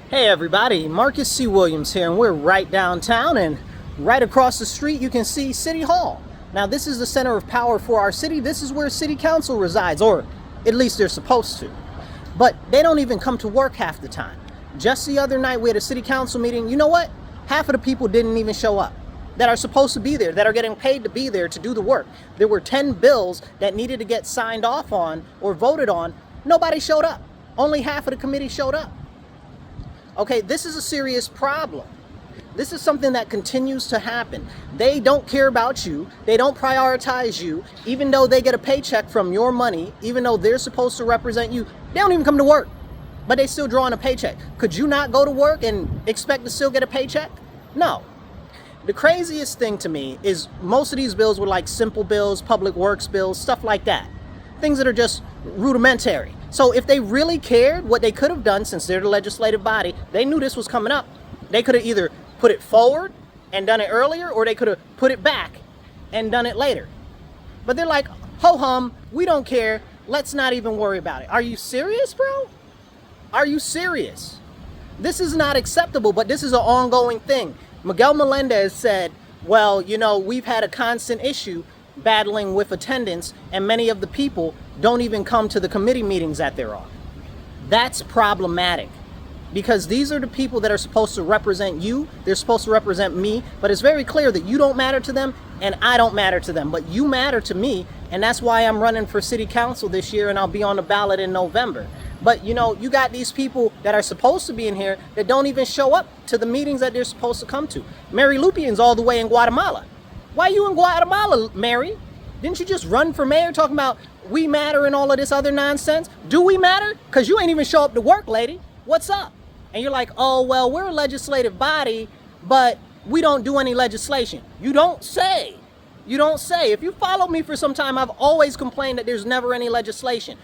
Hey everybody, Marcus C. Williams here, and we're right downtown, and right across the street you can see City Hall. Now this is the center of power for our city. This is where City Council resides, or at least they're supposed to. But they don't even come to work half the time. Just the other night we had a City Council meeting. You know what? Half of the people didn't even show up that are supposed to be there, that are getting paid to be there to do the work. There were 10 bills that needed to get signed off on or voted on. Nobody showed up. Only half of the committee showed up. Okay, this is a serious problem. This is something that continues to happen. They don't care about you. They don't prioritize you. Even though they get a paycheck from your money, even though they're supposed to represent you, they don't even come to work, but they still drawing a paycheck. Could you not go to work and expect to still get a paycheck? No. The craziest thing to me is most of these bills were like simple bills, public works bills, stuff like that. Things that are just rudimentary. So if they really cared, what they could have done, since they're the legislative body, they knew this was coming up. They could have either put it forward and done it earlier, or they could have put it back and done it later. But they're like, ho-hum, we don't care. Let's not even worry about it. Are you serious, bro? Are you serious? This is not acceptable, but this is an ongoing thing. Miguel Melendez said, well, you know, we've had a constant issue battling with attendance, and many of the people don't even come to the committee meetings that they're on. That's problematic, because these are the people that are supposed to represent you. They're supposed to represent me, but it's very clear that you don't matter to them and I don't matter to them, but you matter to me, and that's why I'm running for city council this year, and I'll be on the ballot in November. But you know, you got these people that are supposed to be in here that don't even show up to the meetings that they're supposed to come to. Mary Lupien's all the way in Guatemala. Why are you in Guatemala, Mary? Didn't you just run for mayor talking about we matter and all of this other nonsense? Do we matter? Because you ain't even show up to work, lady. What's up? And you're like, oh, well, we're a legislative body, but we don't do any legislation. You don't say. You don't say. If you follow me for some time, I've always complained that there's never any legislation,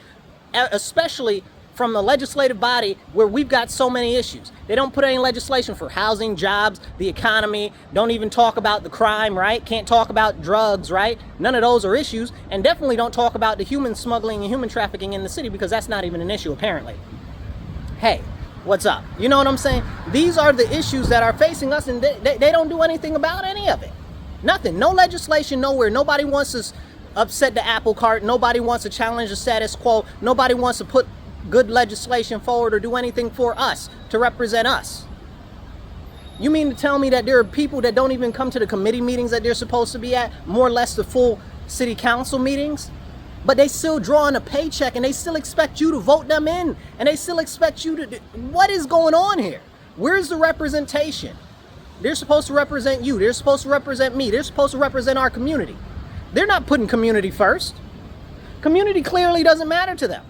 especially from the legislative body where we've got so many issues. They don't put any legislation for housing, jobs, the economy. Don't even talk about the crime, right? Can't talk about drugs, right? None of those are issues. And definitely don't talk about the human smuggling and human trafficking in the city, because that's not even an issue, apparently. Hey, what's up? You know what I'm saying? These are the issues that are facing us, and they don't do anything about any of it. Nothing. No legislation nowhere. Nobody wants to upset the apple cart. Nobody wants to challenge the status quo. Nobody wants to put good legislation forward or do anything for us to represent us. You mean to tell me that there are people that don't even come to the committee meetings that they're supposed to be at, more or less the full city council meetings, but they still drawing a paycheck and they still expect you to vote them in, and they still expect you to what is going on here? Where's the representation? They're supposed to represent you. They're supposed to represent me. They're supposed to represent our community. They're not putting community first. Community clearly doesn't matter to them.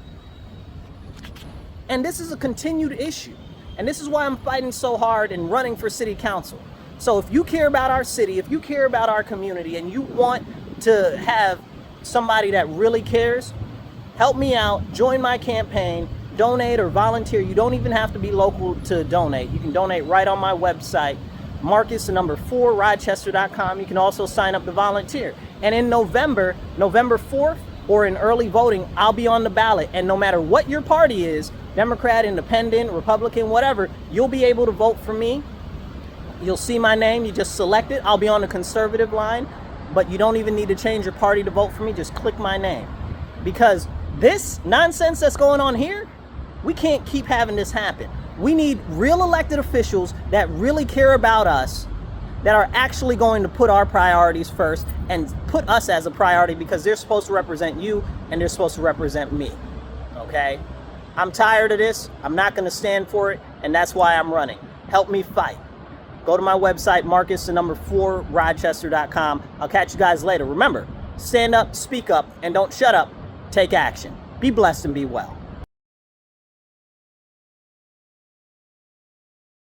And this is a continued issue. And this is why I'm fighting so hard and running for city council. So if you care about our city, if you care about our community, and you want to have somebody that really cares, help me out, join my campaign, donate or volunteer. You don't even have to be local to donate. You can donate right on my website, Marcus4Rochester.com. You can also sign up to volunteer. And in November 4th, or in early voting, I'll be on the ballot. And no matter what your party is, Democrat, Independent, Republican, whatever, you'll be able to vote for me. You'll see my name, you just select it. I'll be on the conservative line, but you don't even need to change your party to vote for me. Just click my name. Because this nonsense that's going on here, we can't keep having this happen. We need real elected officials that really care about us, that are actually going to put our priorities first and put us as a priority, because they're supposed to represent you and they're supposed to represent me. Okay? I'm tired of this. I'm not going to stand for it, and that's why I'm running. Help me fight. Go to my website, Marcus4Rochester.com. I'll catch you guys later. Remember, stand up, speak up, and don't shut up. Take action. Be blessed and be well.